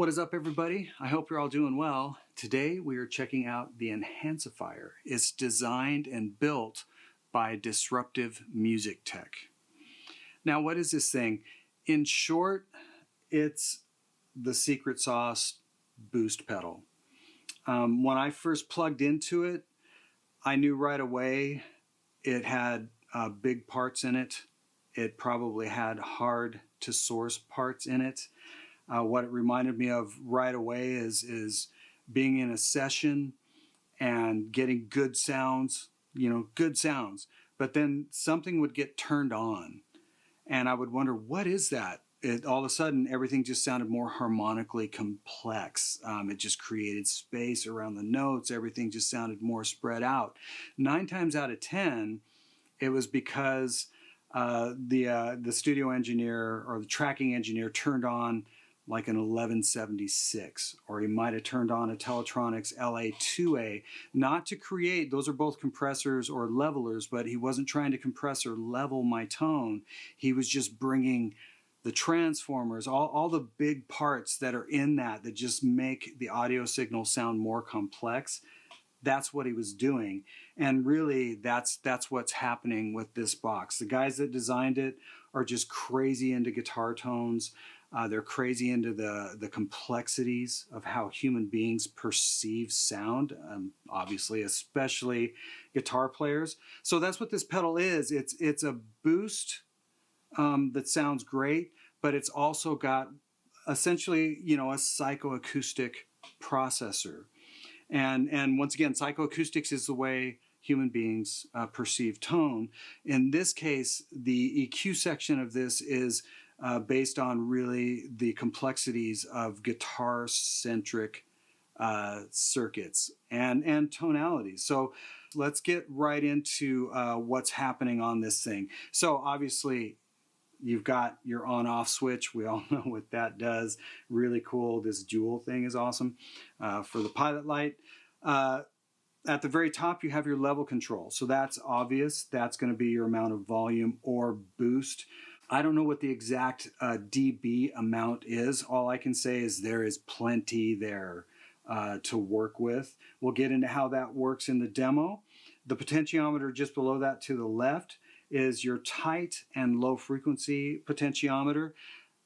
What is up, everybody? I hope you're all doing well. Today we are checking out the ENHANCIFIER. It's designed and built by Disruptive Music Tech. Now, what is this thing? In short, it's the secret sauce boost pedal. When I first plugged into it, I knew right away it had big parts in it. It probably had hard to source parts in it. What it reminded me of right away is being in a session and getting good sounds, good sounds. But then something would get turned on and I would wonder, what is that? All of a sudden, everything just sounded more harmonically complex. It just created space around the notes. Everything just sounded more spread out. 9 times out of 10, it was because the studio engineer or the tracking engineer turned on like an 1176, or he might have turned on a Teletronics LA2A, not to create, those are both compressors or levelers, but he wasn't trying to compress or level my tone. He was just bringing the transformers, all the big parts that are in that just make the audio signal sound more complex. That's what he was doing. And really, that's what's happening with this box. The guys that designed it are just crazy into guitar tones. They're crazy into the complexities of how human beings perceive sound, obviously, especially guitar players. So that's what this pedal is. It's a boost that sounds great, but it's also got essentially, a psychoacoustic processor. And once again, psychoacoustics is the way human beings perceive tone. In this case, the EQ section of this is based on really the complexities of guitar-centric circuits and tonalities. So let's get right into what's happening on this thing. So obviously, you've got your on-off switch. We all know what that does. Really cool. This dual thing is awesome. For the pilot light, at the very top, you have your level control. So that's obvious. That's going to be your amount of volume or boost. I don't know what the exact dB amount is. All I can say is there is plenty there to work with. We'll get into how that works in the demo. The potentiometer just below that to the left is your tight and low frequency potentiometer.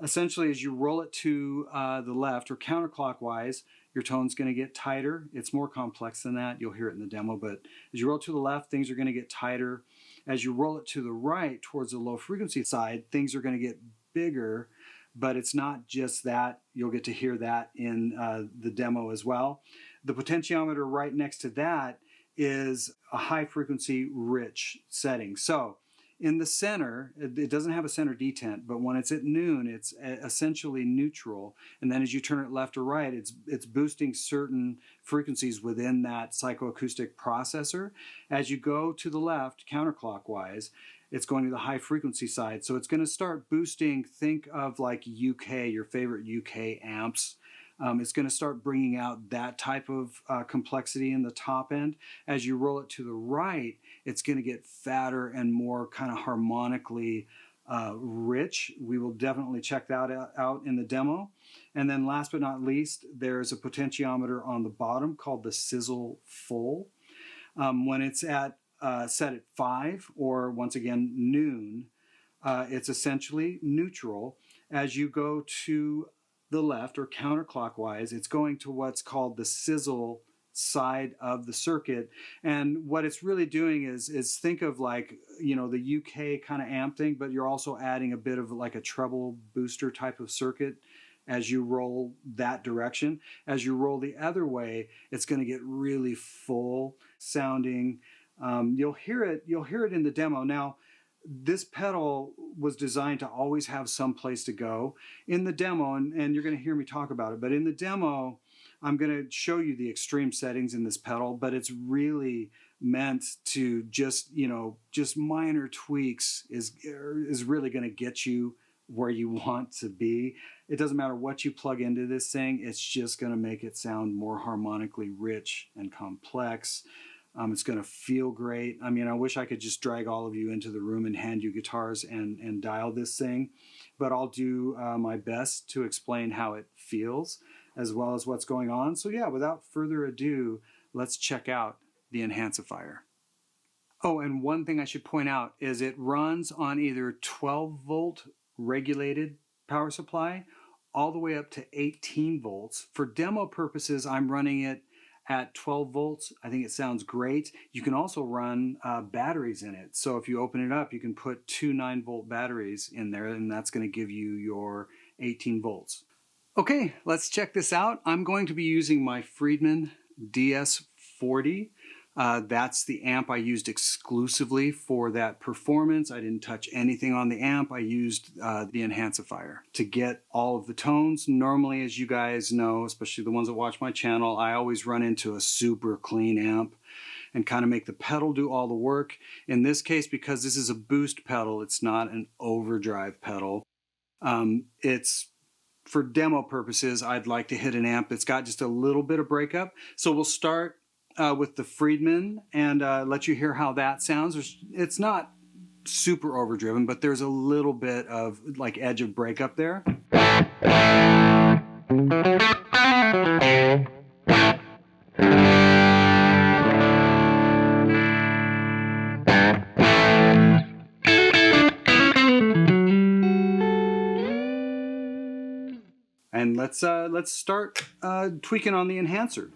Essentially, as you roll it to the left or counterclockwise, your tone's going to get tighter. It's more complex than that. You'll hear it in the demo, but as you roll it to the left, things are going to get tighter. As you roll it to the right towards the low frequency side, things are going to get bigger, but it's not just that. You'll get to hear that in the demo as well. The potentiometer right next to that is a high frequency rich setting. So in the center, it doesn't have a center detent, but when it's at noon, it's essentially neutral. And then as you turn it left or right, it's boosting certain frequencies within that psychoacoustic processor. As you go to the left, counterclockwise, it's going to the high frequency side. So it's going to start boosting, think of like UK, your favorite UK amps. It's going to start bringing out that type of complexity in the top end. As you roll it to the right, it's going to get fatter and more kind of harmonically rich. We will definitely check that out in the demo. And then last but not least, there's a potentiometer on the bottom called the Sizzle Full. When it's set at 5 or once again noon, it's essentially neutral. As you go to the left or counterclockwise, it's going to what's called the sizzle side of the circuit. And what it's really doing is think of like, the UK kind of amp thing, but you're also adding a bit of like a treble booster type of circuit as you roll that direction. As you roll the other way, it's going to get really full sounding. You'll hear it in the demo. Now, this pedal was designed to always have some place to go. In the demo, and you're going to hear me talk about it, but in the demo, I'm going to show you the extreme settings in this pedal, but it's really meant to just minor tweaks is really going to get you where you want to be. It doesn't matter what you plug into this thing, it's just going to make it sound more harmonically rich and complex. It's going to feel great. I mean, I wish I could just drag all of you into the room and hand you guitars and dial this thing, but I'll do my best to explain how it feels as well as what's going on. So yeah, without further ado, let's check out the Enhancifier. Oh, and one thing I should point out is it runs on either 12-volt regulated power supply all the way up to 18 volts. For demo purposes, I'm running it at 12 volts. I think it sounds great. You can also run batteries in it. So if you open it up, you can put two 9-volt batteries in there, and that's going to give you your 18 volts. Okay, let's check this out. I'm going to be using my Friedman DS40. That's the amp I used exclusively for that performance. I didn't touch anything on the amp. I used the Enhancifier to get all of the tones. Normally, as you guys know, especially the ones that watch my channel, I always run into a super clean amp and kind of make the pedal do all the work. In this case, because this is a boost pedal, it's not an overdrive pedal. It's for demo purposes, I'd like to hit an amp that's got just a little bit of breakup. So we'll start with the Friedman and let you hear how that sounds. It's not super overdriven, but there's a little bit of like edge of breakup there. And let's start tweaking on the enhancer.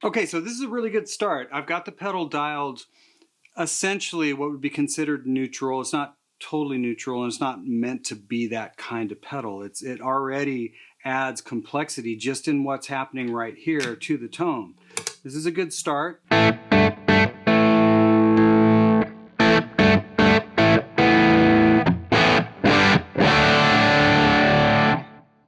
Okay, so this is a really good start. I've got the pedal dialed essentially what would be considered neutral. It's not totally neutral, and it's not meant to be that kind of pedal. It already adds complexity just in what's happening right here to the tone. This is a good start.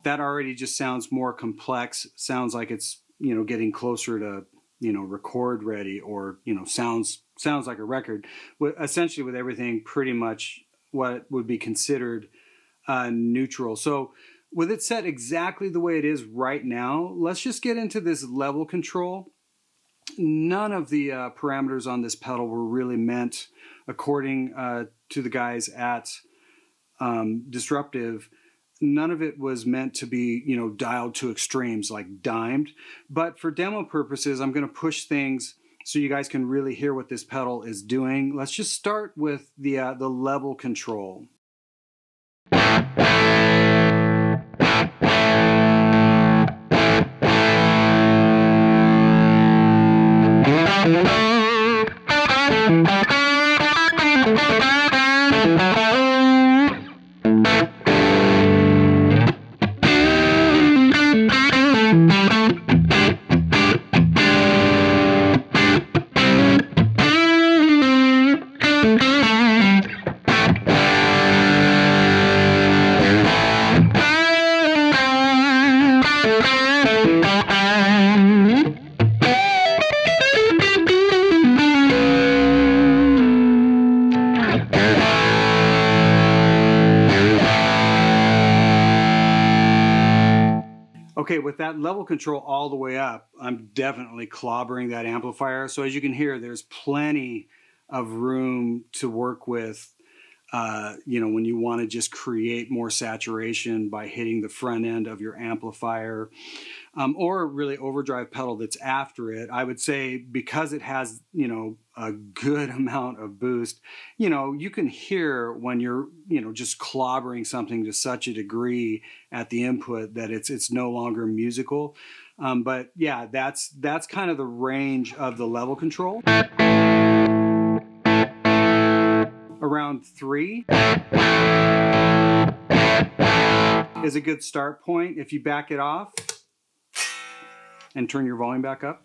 That already just sounds more complex. Sounds like it's, you know, getting closer to, you know, record ready, or, you know, sounds like a record. Essentially with everything pretty much what would be considered neutral. So with it set exactly the way it is right now, let's just get into this level control. None of the parameters on this pedal were really meant, according to the guys at Disruptive, none of it was meant to be, you know, dialed to extremes, like dimed. But for demo purposes, I'm going to push things so you guys can really hear what this pedal is doing. Let's just start with the level control. Okay, with that level control all the way up, I'm definitely clobbering that amplifier. So as you can hear, there's plenty of room to work with you know, when you want to just create more saturation by hitting the front end of your amplifier, or really overdrive pedal that's after it. I would say because it has, you know, a good amount of boost, you know, you can hear when you're, you know, just clobbering something to such a degree at the input that it's no longer musical. But yeah, that's kind of the range of the level control. Around 3 is a good start point. If you back it off and turn your volume back up,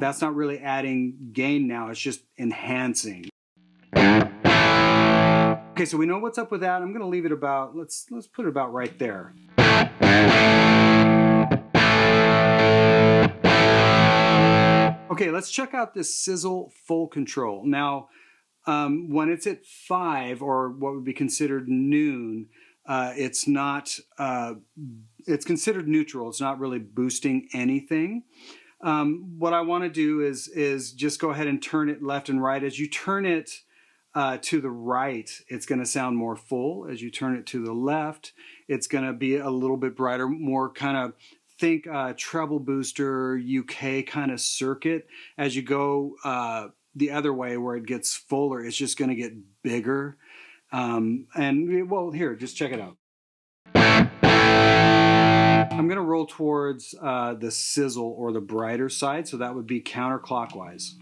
that's not really adding gain now, it's just enhancing. Okay, so we know what's up with that. I'm going to leave it about, let's put it about right there. Okay, let's check out this sizzle full control. Now, when it's at 5, or what would be considered noon, it's not, it's considered neutral. It's not really boosting anything. What I want to do is just go ahead and turn it left and right. As you turn it to the right, it's going to sound more full. As you turn it to the left, it's going to be a little bit brighter, more kind of, think treble booster UK kind of circuit. As you go the other way where it gets fuller, it's just going to get bigger. And well, here, just check it out. I'm going to roll towards the sizzle or the brighter side, so that would be counterclockwise.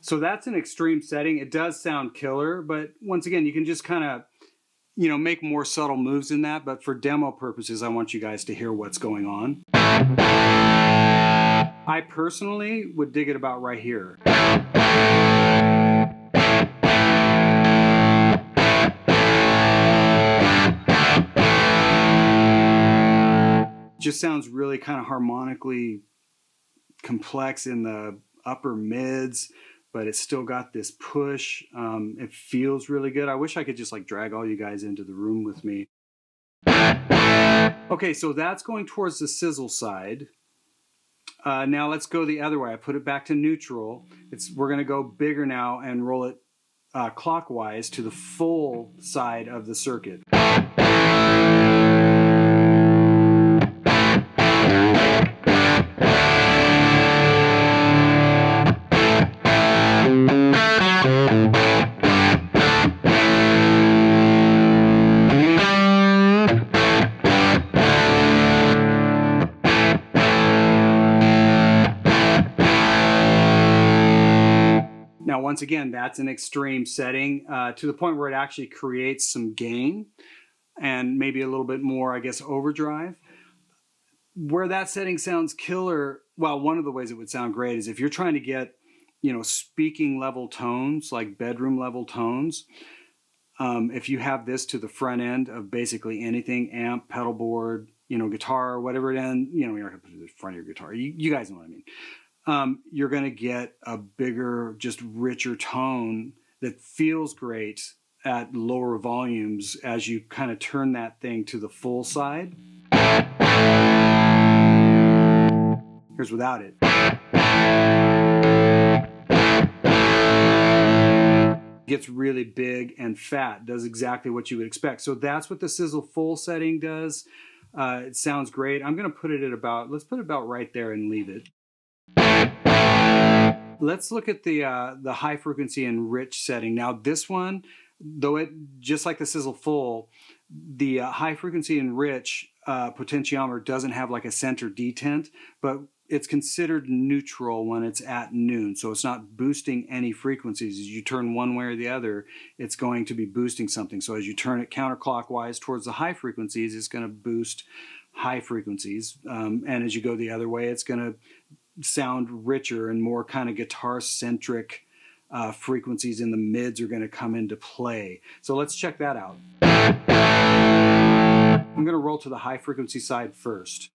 So that's an extreme setting. It does sound killer, but once again, you can just kind of, you know, make more subtle moves in that. But for demo purposes, I want you guys to hear what's going on. I personally would dig it about right here. Just sounds really kind of harmonically complex in the upper mids, but it's still got this push. It feels really good. I wish I could just like drag all you guys into the room with me. Okay, so that's going towards the sizzle side. Now let's go the other way. I put it back to neutral. We're going to go bigger now and roll it clockwise to the full side of the circuit. Now, once again, that's an extreme setting to the point where it actually creates some gain and maybe a little bit more, I guess, overdrive. Where that setting sounds killer, well, one of the ways it would sound great is if you're trying to get, you know, speaking level tones, like bedroom level tones. If you have this to the front end of basically anything, amp, pedal board, you know, guitar, whatever it is, you know, you're not going to put it in the front of your guitar. You guys know what I mean. You're going to get a bigger, just richer tone that feels great at lower volumes as you kind of turn that thing to the full side. Here's without it. Gets really big and fat, does exactly what you would expect. So that's what the sizzle full setting does. It sounds great. I'm going to put it at about, let's put it about right there and leave it. Let's look at the high frequency and rich setting. Now this one, though it, just like the sizzle full, the high frequency and rich potentiometer doesn't have like a center detent, but it's considered neutral when it's at noon, so it's not boosting any frequencies. As you turn one way or the other, it's going to be boosting something. So as you turn it counterclockwise towards the high frequencies, it's going to boost high frequencies, and as you go the other way, it's going to sound richer and more kind of guitar-centric frequencies in the mids are going to come into play. So let's check that out. I'm going to roll to the high frequency side first.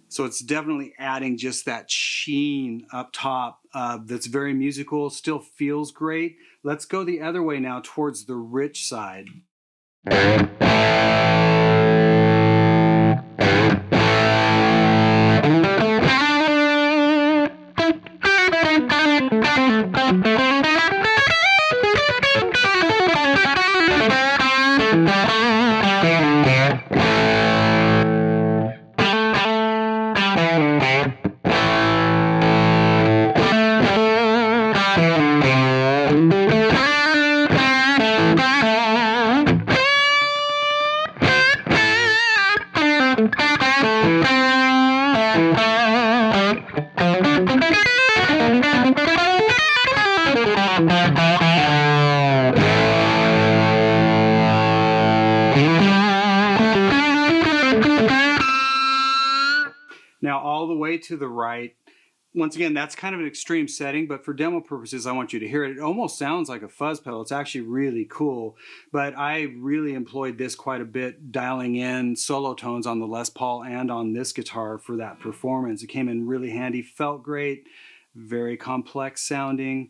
So it's definitely adding just that sheen up top that's very musical, still feels great. Let's go the other way now towards the rich side. Now all the way to the right, once again, that's kind of an extreme setting, but for demo purposes, I want you to hear it. It almost sounds like a fuzz pedal. It's actually really cool, but I really employed this quite a bit, dialing in solo tones on the Les Paul and on this guitar for that performance. It came in really handy, felt great, very complex sounding.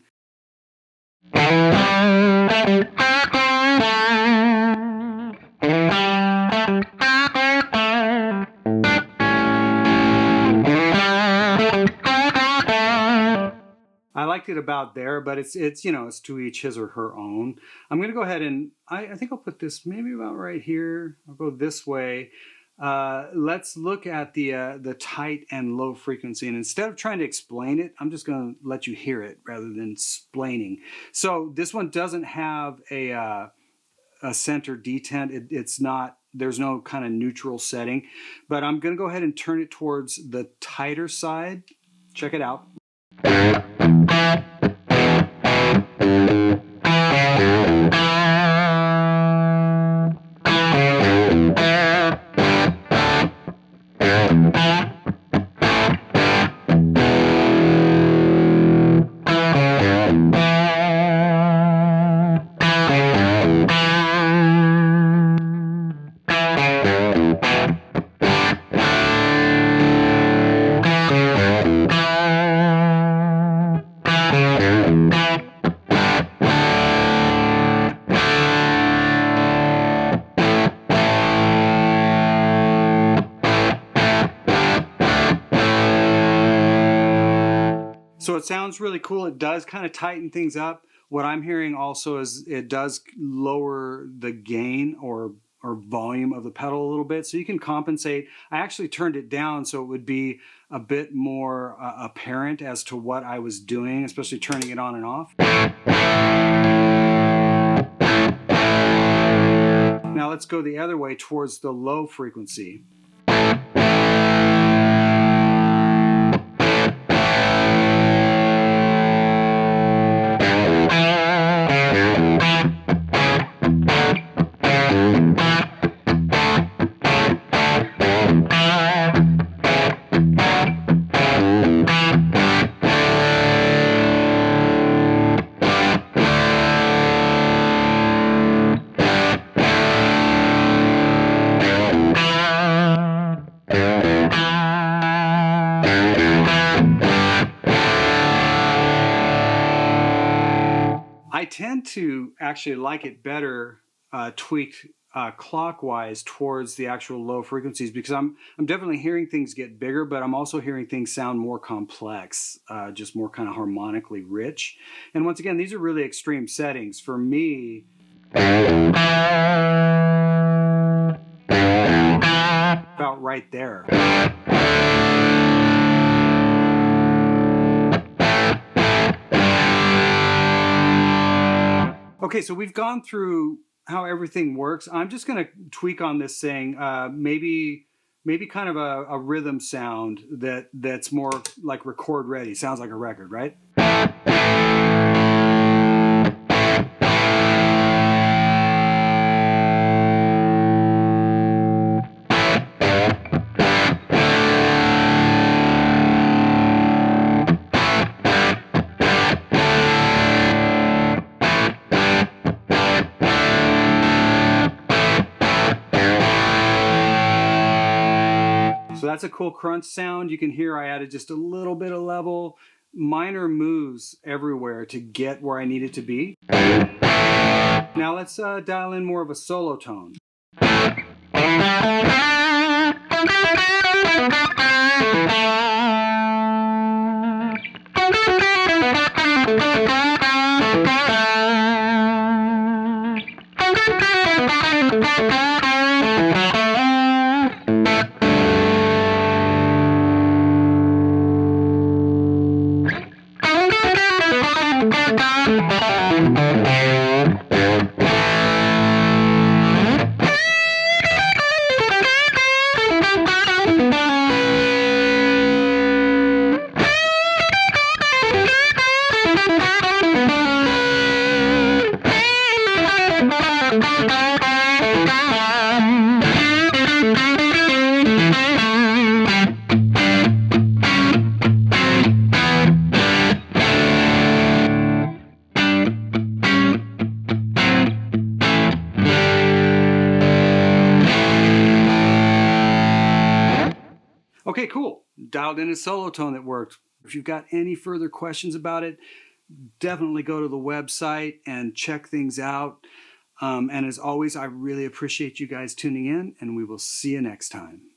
I liked it about there, but it's you know, it's to each his or her own. I'm going to go ahead and I think I'll put this maybe about right here. I'll go this way. Let's look at the tight and low frequency, and instead of trying to explain it, I'm just going to let you hear it rather than explaining. So this one doesn't have a center detent. It's not. There's no kind of neutral setting, but I'm going to go ahead and turn it towards the tighter side. Check it out. So it sounds really cool. It does kind of tighten things up. What I'm hearing also is it does lower the gain or volume of the pedal a little bit, so you can compensate. I actually turned it down so it would be a bit more apparent as to what I was doing, especially turning it on and off. Now let's go the other way towards the low frequency. tend to actually like it better tweaked clockwise towards the actual low frequencies, because I'm definitely hearing things get bigger, but I'm also hearing things sound more complex, just more kind of harmonically rich. And once again, these are really extreme settings. For me, about right there. Okay, so we've gone through how everything works. I'm just going to tweak on this, saying maybe kind of a rhythm sound that's more like record ready. Sounds like a record, right? So that's a cool crunch sound. You can hear I added just a little bit of level, minor moves everywhere to get where I need it to be. Now let's dial in more of a solo tone. Okay, cool. Dialed in a solo tone that worked. If you've got any further questions about it, definitely go to the website and check things out. And as always, I really appreciate you guys tuning in, and we will see you next time.